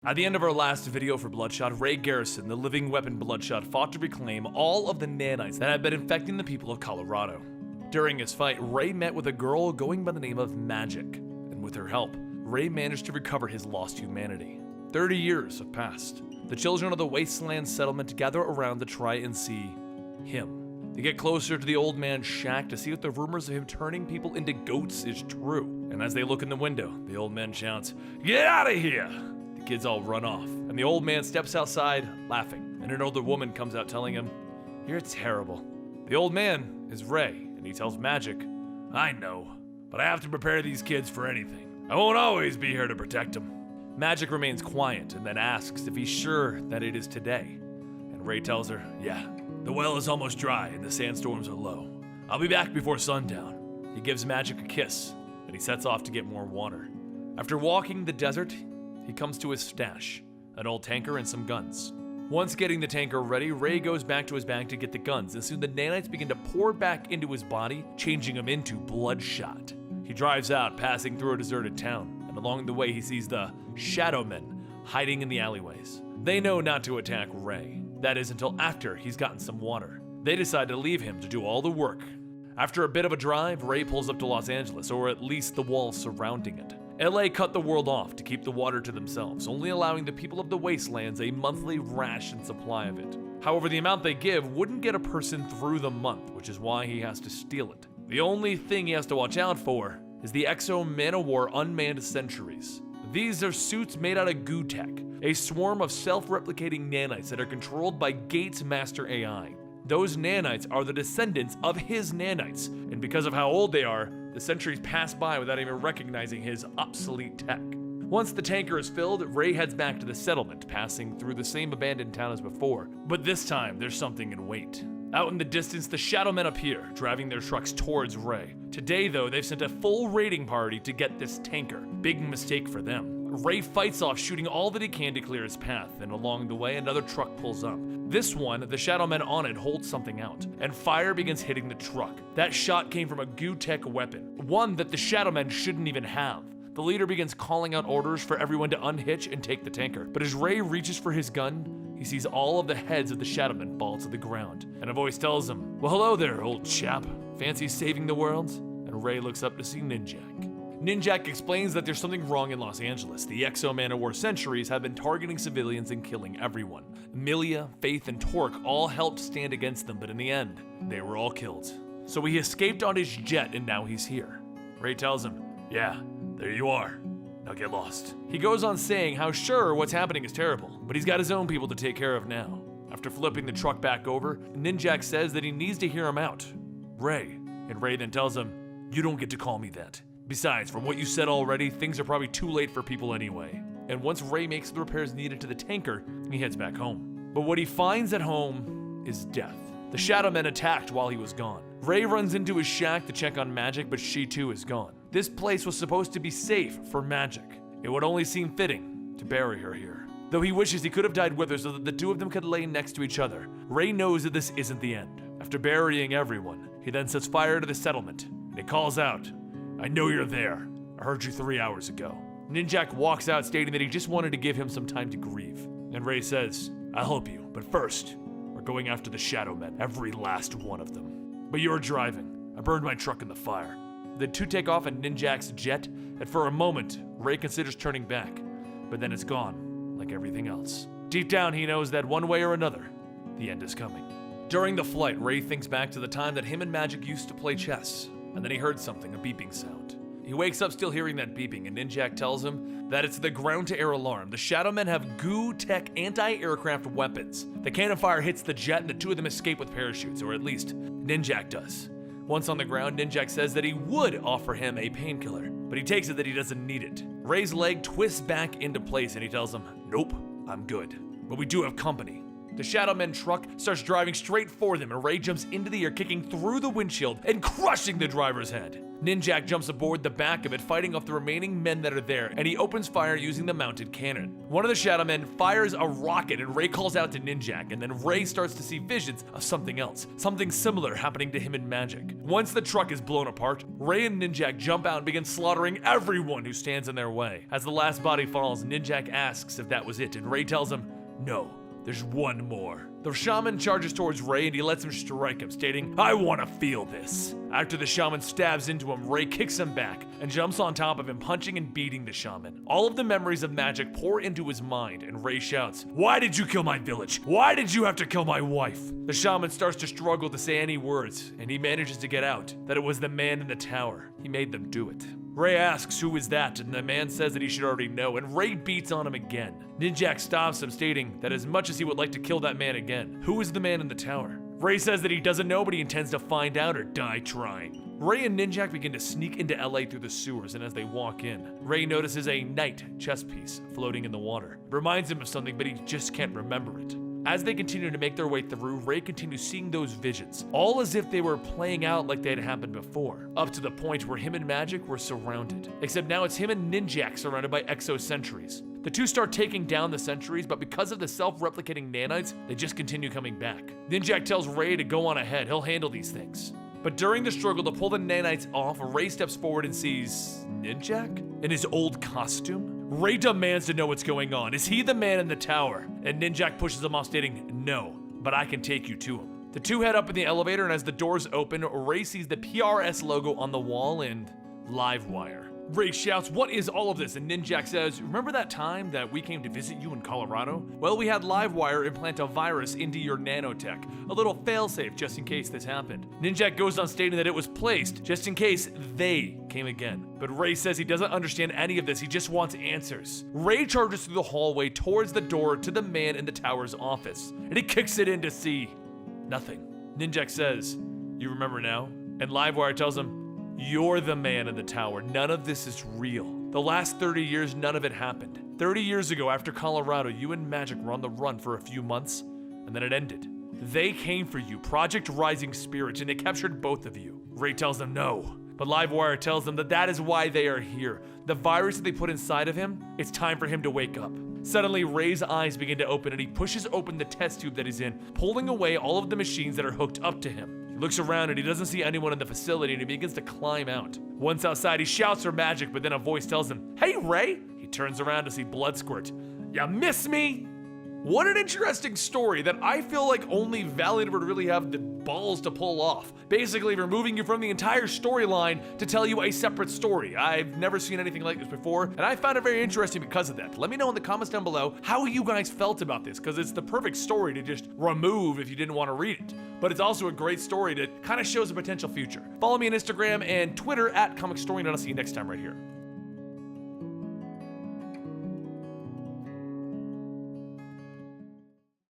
At the end of our last video for Bloodshot, Ray Garrison, the living weapon Bloodshot, fought to reclaim all of the nanites that had been infecting the people of Colorado. During his fight, Ray met with a girl going by the name of Magic, and with her help, Ray managed to recover his lost humanity. 30 years have passed. The children of the wasteland settlement gather around to try and see him. They get closer to the old man's shack to see if the rumors of him turning people into goats is true. And as they look in the window, the old man shouts, "Get out of here!" The kids all run off, and the old man steps outside, laughing, and an older woman comes out telling him, "You're terrible." The old man is Ray, and he tells Magic, "I know, but I have to prepare these kids for anything. I won't always be here to protect them." Magic remains quiet and then asks if he's sure that it is today. And Ray tells her, "Yeah, the well is almost dry and the sandstorms are low. I'll be back before sundown." He gives Magic a kiss, and he sets off to get more water. After walking the desert, he comes to his stash, an old tanker and some guns. Once getting the tanker ready, Ray goes back to his bag to get the guns, and soon the nanites begin to pour back into his body, changing him into Bloodshot. He drives out, passing through a deserted town, and along the way he sees the Shadow Men hiding in the alleyways. They know not to attack Ray. That is until after he's gotten some water. They decide to leave him to do all the work. After a bit of a drive, Ray pulls up to Los Angeles, or at least the walls surrounding it. LA cut the world off to keep the water to themselves, only allowing the people of the wastelands a monthly ration supply of it. However, the amount they give wouldn't get a person through the month, which is why he has to steal it. The only thing he has to watch out for is the Exo Man-O-War unmanned sentries. These are suits made out of goo tech, a swarm of self-replicating nanites that are controlled by Gates' master AI. Those nanites are the descendants of his nanites, and because of how old they are, the sentries pass by without even recognizing his obsolete tech. Once the tanker is filled, Ray heads back to the settlement, passing through the same abandoned town as before. But this time, there's something in wait. Out in the distance, the Shadow Men appear, driving their trucks towards Ray. Today, though, they've sent a full raiding party to get this tanker. Big mistake for them. Ray fights off, shooting all that he can to clear his path, and along the way, another truck pulls up. This one, the Shadow Men on it hold something out, and fire begins hitting the truck. That shot came from a goo tech weapon, one that the Shadow Men shouldn't even have. The leader begins calling out orders for everyone to unhitch and take the tanker, but as Ray reaches for his gun, he sees all of the heads of the Shadow Men fall to the ground, and a voice tells him, "Well, hello there, old chap. Fancy saving the world?" And Ray looks up to see Ninjak. Ninjak explains that there's something wrong in Los Angeles. The Exo Man-O-War sentries have been targeting civilians and killing everyone. Milia, Faith, and Torque all helped stand against them, but in the end, they were all killed. So he escaped on his jet, and now he's here. Ray tells him, "Yeah, there you are. Now get lost." He goes on saying how sure what's happening is terrible, but he's got his own people to take care of now. After flipping the truck back over, Ninjak says that he needs to hear him out. "Ray," and Ray then tells him, "You don't get to call me that. Besides, from what you said already, things are probably too late for people anyway." And once Ray makes the repairs needed to the tanker, he heads back home. But what he finds at home is death. The Shadow Men attacked while he was gone. Ray runs into his shack to check on Magic, but she too is gone. This place was supposed to be safe for Magic. It would only seem fitting to bury her here. Though he wishes he could have died with her so that the two of them could lay next to each other, Ray knows that this isn't the end. After burying everyone, he then sets fire to the settlement, and he calls out, "I know you're there. I heard you 3 hours ago." Ninjak walks out stating that he just wanted to give him some time to grieve. And Ray says, "I'll help you, but first, we're going after the Shadow Men, every last one of them. But you're driving. I burned my truck in the fire." The two take off in Ninjak's jet, and for a moment, Ray considers turning back, but then it's gone, like everything else. Deep down, he knows that one way or another, the end is coming. During the flight, Ray thinks back to the time that him and Magic used to play chess. And then he heard something, a beeping sound. He wakes up still hearing that beeping, and Ninjak tells him that it's the ground-to-air alarm. The Shadow Men have goo-tech anti-aircraft weapons. The cannon fire hits the jet, and the two of them escape with parachutes, or at least Ninjak does. Once on the ground, Ninjak says that he would offer him a painkiller, but he takes it that he doesn't need it. Ray's leg twists back into place, and he tells him, "Nope, I'm good. But we do have company." The Shadow Men truck starts driving straight for them, and Ray jumps into the air, kicking through the windshield and crushing the driver's head. Ninjak jumps aboard the back of it, fighting off the remaining men that are there, and he opens fire using the mounted cannon. One of the Shadow Men fires a rocket, and Ray calls out to Ninjak, and then Ray starts to see visions of something else, something similar happening to him in Magic. Once the truck is blown apart, Ray and Ninjak jump out and begin slaughtering everyone who stands in their way. As the last body falls, Ninjak asks if that was it, and Ray tells him, "No, there's one more." The shaman charges towards Ray and he lets him strike him, stating, "I want to feel this." After the shaman stabs into him, Ray kicks him back and jumps on top of him, punching and beating the shaman. All of the memories of Magic pour into his mind, and Ray shouts, "Why did you kill my village? Why did you have to kill my wife?" The shaman starts to struggle to say any words, and he manages to get out that it was the man in the tower. He made them do it. Ray asks who is that, and the man says that he should already know, and Ray beats on him again. Ninjak stops him, stating that as much as he would like to kill that man again, who is the man in the tower? Ray says that he doesn't know, but he intends to find out or die trying. Ray and Ninjak begin to sneak into LA through the sewers, and as they walk in, Ray notices a knight chess piece floating in the water. It reminds him of something, but he just can't remember it. As they continue to make their way through, Ray continues seeing those visions, all as if they were playing out like they had happened before, up to the point where him and Magic were surrounded. Except now it's him and Ninjak surrounded by exo-sentries. The two start taking down the sentries, but because of the self-replicating nanites, they just continue coming back. Ninjak tells Ray to go on ahead, he'll handle these things. But during the struggle to pull the nanites off, Ray steps forward and sees Ninjak in his old costume. Ray demands to know what's going on. Is he the man in the tower? And Ninjak pushes him off, stating, "No, but I can take you to him." The two head up in the elevator, and as the doors open, Ray sees the PRS logo on the wall and Livewire. Ray shouts, "What is all of this?" And Ninjak says, "Remember that time that we came to visit you in Colorado? Well, we had Livewire implant a virus into your nanotech, a little failsafe just in case this happened." Ninjak goes on stating that it was placed just in case they came again. But Ray says he doesn't understand any of this, he just wants answers. Ray charges through the hallway towards the door to the man in the tower's office, and he kicks it in to see nothing. Ninjak says, "You remember now?" And Livewire tells him, "You're the man in the tower. None of this is real. The last 30 years, none of it happened. 30 years ago, after Colorado, you and Magic were on the run for a few months, and then it ended. They came for you, Project Rising Spirit, and they captured both of you." Ray tells them no, but Livewire tells them that that is why they are here. The virus that they put inside of him, it's time for him to wake up. Suddenly, Ray's eyes begin to open, and he pushes open the test tube that he's in, pulling away all of the machines that are hooked up to him. He looks around and he doesn't see anyone in the facility, and he begins to climb out. Once outside, he shouts for Magic, but then a voice tells him, "Hey, Ray!" He turns around to see blood squirt. "Ya miss me?" What an interesting story that I feel like only Valiant would really have the balls to pull off. Basically removing you from the entire storyline to tell you a separate story. I've never seen anything like this before, and I found it very interesting because of that. Let me know in the comments down below how you guys felt about this, because it's the perfect story to just remove if you didn't want to read it. But it's also a great story that kind of shows a potential future. Follow me on Instagram and Twitter at Comicstorian, and I'll see you next time right here.